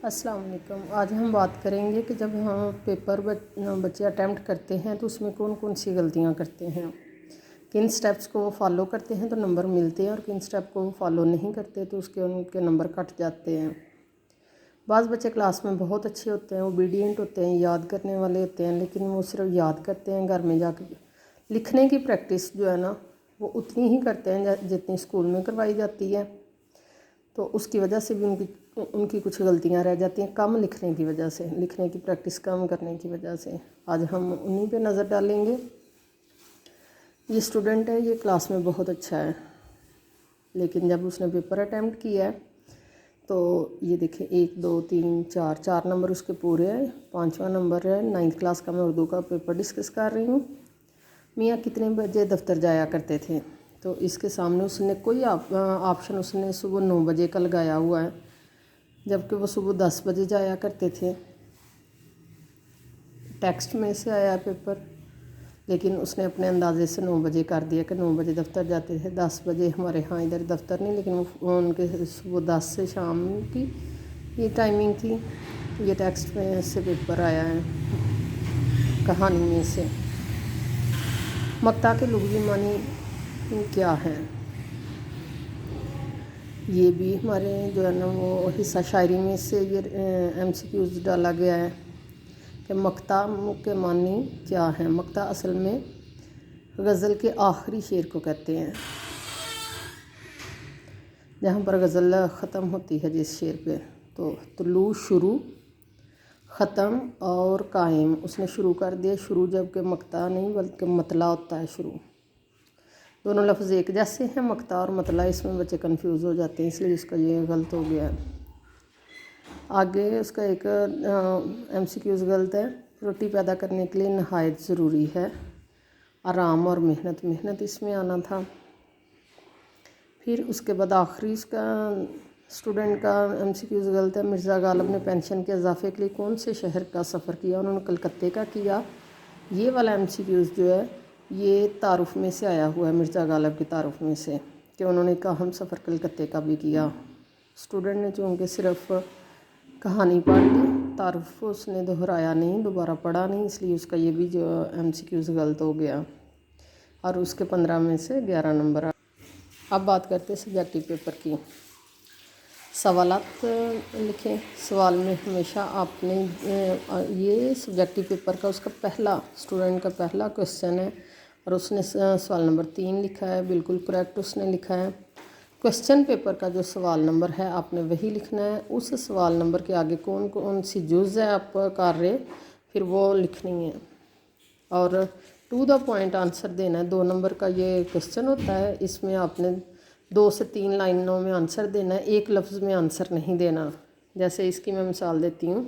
السلام علیکم۔ آج ہم بات کریں گے کہ جب ہم پیپر بچے اٹیمپٹ کرتے ہیں تو اس میں کون کون سی غلطیاں کرتے ہیں، کن سٹیپس کو وہ فالو کرتے ہیں تو نمبر ملتے ہیں، اور کن سٹیپ کو وہ فالو نہیں کرتے تو ان کے نمبر کٹ جاتے ہیں۔ بعض بچے کلاس میں بہت اچھے ہوتے ہیں، اوبیڈینٹ ہوتے ہیں، یاد کرنے والے ہوتے ہیں، لیکن وہ صرف یاد کرتے ہیں، گھر میں جا کے لکھنے کی پریکٹس جو ہے نا وہ اتنی ہی کرتے ہیں جتنی اسکول میں کروائی جاتی ہے، تو اس کی وجہ سے بھی ان کی کچھ غلطیاں رہ جاتی ہیں، کم لکھنے کی وجہ سے، لکھنے کی پریکٹس کم کرنے کی وجہ سے۔ آج ہم انہی پہ نظر ڈالیں گے۔ یہ اسٹوڈنٹ ہے، یہ کلاس میں بہت اچھا ہے، لیکن جب اس نے پیپر اٹیمپٹ کیا ہے تو یہ دیکھیں 1 2 3 4 نمبر اس کے پورے ہیں، 5واں نمبر ہے۔ 9th کلاس کا میں اردو کا پیپر ڈسکس کر رہی ہوں۔ میاں کتنے بجے دفتر جایا کرتے تھے؟ تو اس کے سامنے اس نے کوئی آپشن اس نے صبح 9 بجے کا لگایا ہوا ہے، جبکہ وہ صبح 10 بجے جایا کرتے تھے۔ ٹیکسٹ میں سے آیا پیپر، لیکن اس نے اپنے اندازے سے 9 بجے کر دیا کہ 9 بجے دفتر جاتے تھے۔ 10 بجے ہمارے ہاں ادھر دفتر نہیں، لیکن وہ ان کے صبح 10 سے شام کی یہ ٹائمنگ تھی۔ یہ ٹیکسٹ میں سے پیپر آیا ہے، کہانی میں سے۔ مقطع کے لغوی معنی کیا ہے؟ یہ بھی ہمارے جو ہے نا وہ حصہ شاعری میں سے یہ MCQs ڈالا گیا ہے کہ مقطع کے معنی کیا ہیں۔ مقطع اصل میں غزل کے آخری شعر کو کہتے ہیں، جہاں پر غزل ختم ہوتی ہے جس شعر پہ، تو طلوع شروع، ختم اور قائم، اس نے شروع کر دیا شروع، جبکہ مقطع نہیں بلکہ مطلع ہوتا ہے شروع۔ دونوں لفظ ایک جیسے ہیں، مقطع اور مطلع، اس میں بچے کنفیوز ہو جاتے ہیں، اس لیے اس کا یہ غلط ہو گیا ہے۔ آگے اس کا ایک MCQs غلط ہے۔ روٹی پیدا کرنے کے لیے نہایت ضروری ہے آرام اور محنت، محنت اس میں آنا تھا۔ پھر اس کے بعد آخری اس کا اسٹوڈنٹ کا MCQs غلط ہے۔ مرزا غالب نے پینشن کے اضافے کے لیے کون سے شہر کا سفر کیا؟ انہوں نے کلکتے کا کیا۔ یہ والا MCQs جو ہے یہ تعارف میں سے آیا ہوا ہے، مرزا غالب کے تعارف میں سے، کہ انہوں نے کہا ہم سفر کلکتے کا بھی کیا۔ اسٹوڈنٹ نے چونکہ صرف کہانی پڑھ لی، تعارف اس نے دہرایا نہیں، دوبارہ پڑھا نہیں، اس لیے اس کا یہ بھی جو MCQs غلط ہو گیا، اور اس کے 15 میں سے 11 نمبر۔ اب بات کرتے ہیں سبجیکٹیو پیپر کی۔ سوالات لکھیں۔ سوال میں ہمیشہ آپ نے یہ سبجیکٹیو پیپر کا اس کا پہلا اسٹوڈنٹ کا پہلا کویسچن ہے، اور اس نے سوال نمبر 3 لکھا ہے، بالکل کریکٹ اس نے لکھا ہے۔ کویسچن پیپر کا جو سوال نمبر ہے آپ نے وہی لکھنا ہے، اس سوال نمبر کے آگے کون کون سی جز ہے آپ کر رہے پھر وہ لکھنی ہے، اور ٹو دا پوائنٹ آنسر دینا ہے۔ 2 نمبر کا یہ کویسچن ہوتا ہے، اس میں آپ نے 2 سے 3 لائنوں میں آنسر دینا ہے، ایک لفظ میں آنسر نہیں دینا۔ جیسے اس کی میں مثال دیتی ہوں،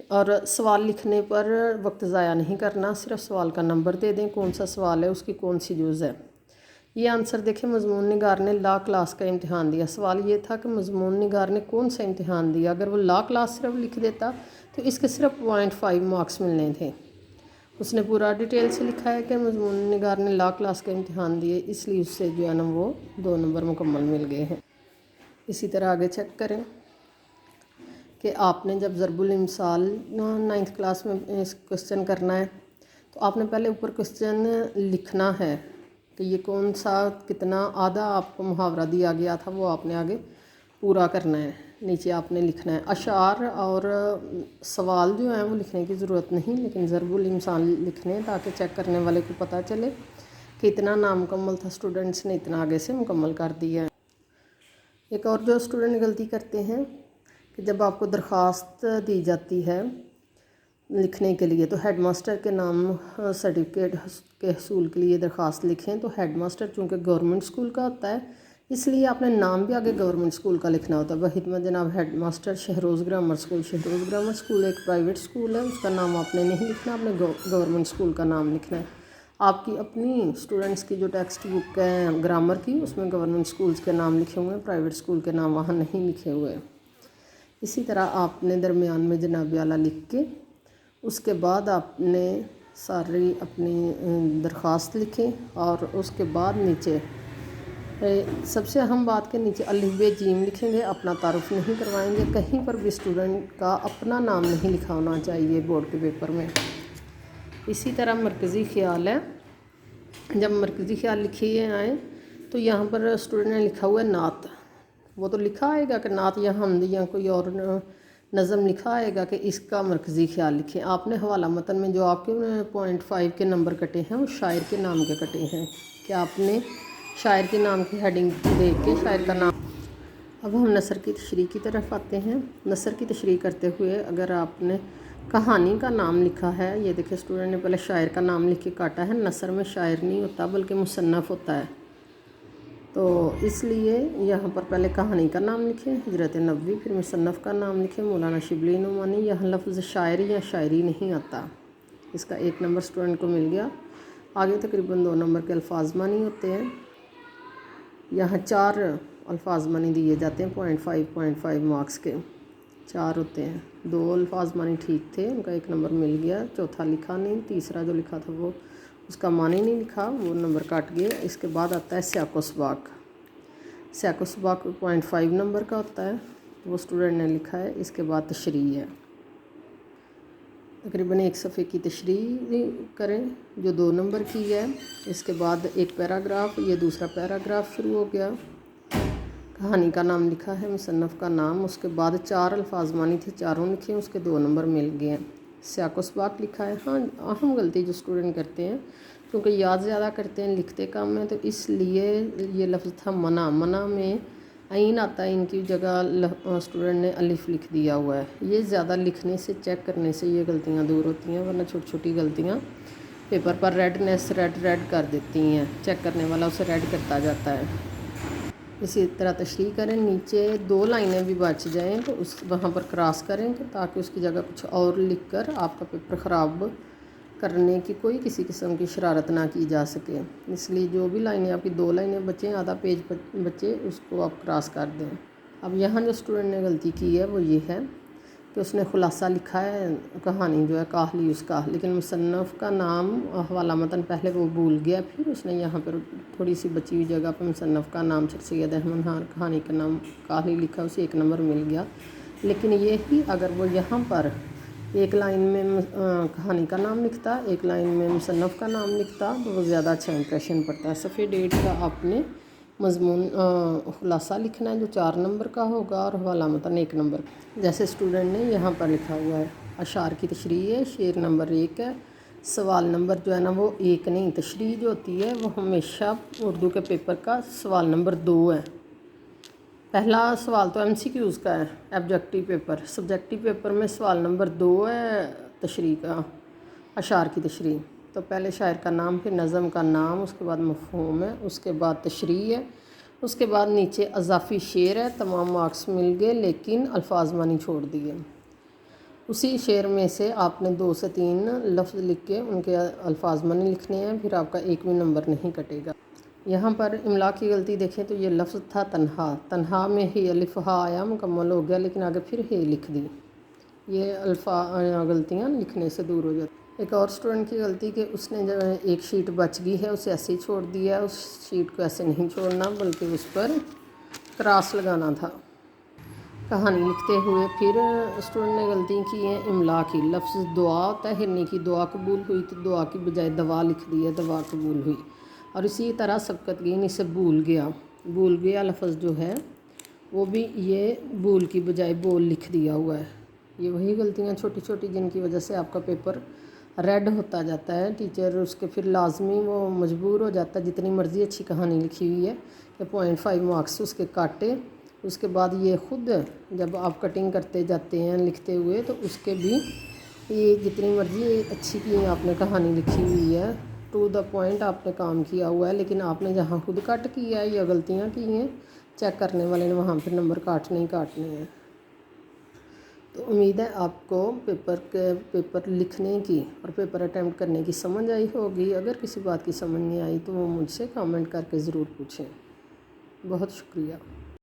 اور سوال لکھنے پر وقت ضائع نہیں کرنا، صرف سوال کا نمبر دے دیں، کون سا سوال ہے، اس کی کون سی جز ہے۔ یہ آنسر دیکھیں، مضمون نگار نے لا کلاس کا امتحان دیا۔ سوال یہ تھا کہ مضمون نگار نے کون سا امتحان دیا، اگر وہ لا کلاس صرف لکھ دیتا تو اس کے صرف 0.5 مارکس ملنے تھے۔ اس نے پورا ڈیٹیل سے لکھا ہے کہ مضمون نگار نے لا کلاس کا امتحان دیے، اس لیے اس سے جو ہے نا وہ 2 نمبر مکمل مل گئے ہیں۔ اسی طرح آگے چیک کریں کہ آپ نے جب ضرب الامثال 9th کلاس میں کویسچن کرنا ہے تو آپ نے پہلے اوپر کویسچن لکھنا ہے کہ یہ کون سا کتنا آدھا آپ کو محاورہ دیا گیا تھا، وہ آپ نے آگے پورا کرنا ہے، نیچے آپ نے لکھنا ہے۔ اشعار اور سوال جو ہیں وہ لکھنے کی ضرورت نہیں، لیکن ضرب الامثال لکھنے تاکہ چیک کرنے والے کو پتہ چلے کہ اتنا نامکمل تھا، اسٹوڈنٹس نے اتنا آگے سے مکمل کر دیا ہے۔ ایک اور جو اسٹوڈنٹ غلطی کرتے ہیں کہ جب آپ کو درخواست دی جاتی ہے لکھنے کے لیے تو ہیڈ ماسٹر کے نام سرٹیفکیٹ کے حصول کے لیے درخواست لکھیں، تو ہیڈ ماسٹر چونکہ گورنمنٹ اسکول کا ہوتا ہے اس لیے آپ نے نام بھی آگے گورنمنٹ اسکول کا لکھنا ہوتا ہے۔ بخدمت جناب head master Shehroz grammar school. Shehroz grammar school ایک پرائیویٹ اسکول ہے، اس کا نام آپ نے نہیں لکھنا، آپ نے گورنمنٹ اسکول کا نام لکھنا ہے۔ آپ کی اپنی اسٹوڈنٹس کی جو ٹیکسٹ بک ہے گرامر کی، اس میں گورنمنٹ اسکولس کے نام لکھے ہوئے ہیں، پرائیویٹ اسکول کے نام وہاں نہیں لکھے ہوئے۔ اسی طرح آپ نے درمیان میں جناب اعلیٰ لکھ کے اس کے بعد آپ نے ساری اپنی درخواست لکھیں، اور اس کے بعد نیچے سب سے اہم بات کے نیچے الف ب جیم لکھیں گے، اپنا تعارف نہیں کروائیں گے، کہیں پر بھی اسٹوڈنٹ کا اپنا نام نہیں لکھا ہونا چاہیے بورڈ کے پیپر میں۔ اسی طرح مرکزی خیال ہے، جب مرکزی خیال لکھیے آئیں تو یہاں پر اسٹوڈنٹ نے لکھا ہوا ہے نعت، وہ تو لکھا آئے گا کہ نعت یا حمد یا کوئی اور نظم لکھا آئے گا کہ اس کا مرکزی خیال لکھیں۔ آپ نے حوالہ متن میں جو آپ کے 0.5 کے نمبر کٹے ہیں وہ شاعر کے نام کے کٹے ہیں، کہ آپ نے شاعر کے نام کی ہیڈنگ دیکھ کے شاعر کا نام۔ اب ہم نثر کی تشریح کی طرف آتے ہیں۔ نثر کی تشریح کرتے ہوئے اگر آپ نے کہانی کا نام لکھا ہے، یہ دیکھیں اسٹوڈنٹ نے پہلے شاعر کا نام لکھ کے کاٹا ہے، نثر میں شاعر نہیں ہوتا بلکہ مصنف ہوتا ہے، تو اس لیے یہاں پر پہلے کہانی کا نام لکھیں، ہجرت نبوی، پھر مصنف کا نام لکھیں مولانا شبلی نعمانی۔ یہاں لفظ شاعر یا شاعری نہیں آتا، اس کا 1 نمبر اسٹوڈنٹ کو مل گیا۔ آگے تقریباً 2 نمبر کے الفاظ معنی ہوتے ہیں، یہاں 4 الفاظ معنی دیے جاتے ہیں 0.5 مارکس کے، 4 ہوتے ہیں۔ 2 الفاظ معنی ٹھیک تھے، ان کا 1 نمبر مل گیا، چوتھا لکھا نہیں، تیسرا جو لکھا تھا وہ اس کا معنی نہیں لکھا، وہ نمبر کاٹ گئے۔ اس کے بعد آتا ہے سیاق و سباق، سیاق و سباق 0.5 نمبر کا ہوتا ہے، وہ اسٹوڈنٹ نے لکھا ہے۔ اس کے بعد تشریح ہے، تقریباً 1 صفحے کی تشریح کریں جو 2 نمبر کی ہے۔ اس کے بعد 1 پیراگراف، یہ دوسرا پیراگراف شروع ہو گیا۔ کہانی کا نام لکھا ہے، مصنف کا نام، اس کے بعد 4 الفاظ معنی تھے، چاروں لکھے ہیں، اس کے 2 نمبر مل گئے ہیں۔ سیاق و سباق لکھا ہے، ہاں اہم غلطی جو اسٹوڈنٹ کرتے ہیں کیونکہ یاد زیادہ کرتے ہیں لکھتے کم ہیں، تو اس لیے یہ لفظ تھا منع، منع میں عین آتا ہے، ان کی جگہ اسٹوڈنٹ نے الف لکھ دیا ہوا ہے۔ یہ زیادہ لکھنے سے، چیک کرنے سے یہ غلطیاں دور ہوتی ہیں، ورنہ چھوٹی چھوٹی غلطیاں پیپر پر ریڈنیس ریڈ کر دیتی ہیں، چیک کرنے والا اسے ریڈ کرتا جاتا ہے۔ اسی طرح تشریح کریں، نیچے 2 لائنیں بھی بچ جائیں تو وہاں پر کراس کریں تاکہ اس کی جگہ کچھ اور لکھ کر آپ کا پیپر خراب کرنے کی کوئی کسی قسم کی شرارت نہ کی جا سکے، اس لیے جو بھی لائنیں آپ کی 2 لائنیں بچیں، آدھا پیج بچے، اس کو آپ کراس کر دیں۔ اب یہاں جو اسٹوڈنٹ نے غلطی کی ہے وہ یہ ہے کہ اس نے خلاصہ لکھا ہے، کہانی جو ہے کاہلی اس کا، لیکن مصنف کا نام حوالہ متن پہلے وہ بھول گیا، پھر اس نے یہاں پر تھوڑی سی بچی ہوئی جگہ پر مصنف کا نام سید احمد خان، کہانی کا نام کاہلی لکھا، اسے 1 نمبر مل گیا۔ لیکن یہی اگر وہ یہاں پر 1 لائن میں کہانی کا نام لکھتا، 1 لائن میں مصنف کا نام لکھتا تو وہ زیادہ اچھا امپریشن پڑتا ہے۔ صفحے 1.5 کا آپ نے مضمون خلاصہ لکھنا ہے جو 4 نمبر کا ہوگا، اور حوالہ متن 1 نمبر، جیسے اسٹوڈنٹ نے یہاں پر لکھا ہوا ہے۔ اشعار کی تشریح ہے، شعر نمبر 1 ہے، سوال نمبر جو ہے نا وہ 1 نہیں، تشریح جو ہوتی ہے وہ ہمیشہ اردو کے پیپر کا سوال نمبر 2 ہے۔ پہلا سوال تو MCQs کا ہے آبجیکٹیو پیپر، سبجیکٹیو پیپر میں سوال نمبر 2 ہے تشریح کا، اشعار کی تشریح۔ تو پہلے شاعر کا نام، پھر نظم کا نام، اس کے بعد مفہوم ہے، اس کے بعد تشریح ہے، اس کے بعد نیچے اضافی شعر ہے، تمام مارکس مل گئے لیکن الفاظ معنی چھوڑ دیے۔ اسی شعر میں سے آپ نے 2 سے 3 لفظ لکھ کے ان کے الفاظ معنی لکھنے ہیں، پھر آپ کا 1 بھی نمبر نہیں کٹے گا۔ یہاں پر املا کی غلطی دیکھیں تو یہ لفظ تھا تنہا، تنہا میں ہی الف ہا آیا، مکمل ہو گیا، لیکن آگے پھر ہے لکھ دی۔ یہ غلطیاں لکھنے سے دور ہو جاتی۔ ایک اور اسٹوڈنٹ کی غلطی کہ اس نے جو 1 شیٹ بچ گئی ہے اسے ایسے ہی چھوڑ دیا، اس شیٹ کو ایسے نہیں چھوڑنا بلکہ اس پر کراس لگانا تھا۔ کہانی لکھتے ہوئے پھر اسٹوڈنٹ نے غلطی کی ہے املا کی، لفظ دعا ہوتا ہے، ہرنی کی دعا قبول ہوئی تو دعا کی بجائے دوا لکھ دی ہے، دوا قبول ہوئی۔ اور اسی طرح سبقت گین، اسے بھول گیا لفظ جو ہے وہ بھی یہ بھول کی بجائے بول لکھ دیا ہوا ہے۔ یہ وہی غلطیاں چھوٹی چھوٹی جن کی وجہ سے آپ کا پیپر ریڈ ہوتا جاتا ہے، ٹیچر اس کے پھر لازمی وہ مجبور ہو جاتا ہے جتنی مرضی اچھی کہانی لکھی ہوئی ہے کہ 0.5 مارکس اس کے کاٹے۔ اس کے بعد یہ خود جب آپ کٹنگ کرتے جاتے ہیں لکھتے ہوئے تو اس کے بھی یہ جتنی مرضی اچھی کی آپ نے کہانی لکھی ہوئی ہے، ٹو دا پوائنٹ آپ نے کام کیا ہوا ہے، لیکن آپ نے جہاں خود کٹ کیا ہے یا غلطیاں کی ہیں، چیک کرنے والے نے وہاں پھر نمبر کاٹنے ہیں۔ تو امید ہے آپ کو پیپر لکھنے کی اور پیپر اٹیمپٹ کرنے کی سمجھ آئی ہوگی۔ اگر کسی بات کی سمجھ نہیں آئی تو وہ مجھ سے کامنٹ کر کے ضرور پوچھیں۔ بہت شکریہ۔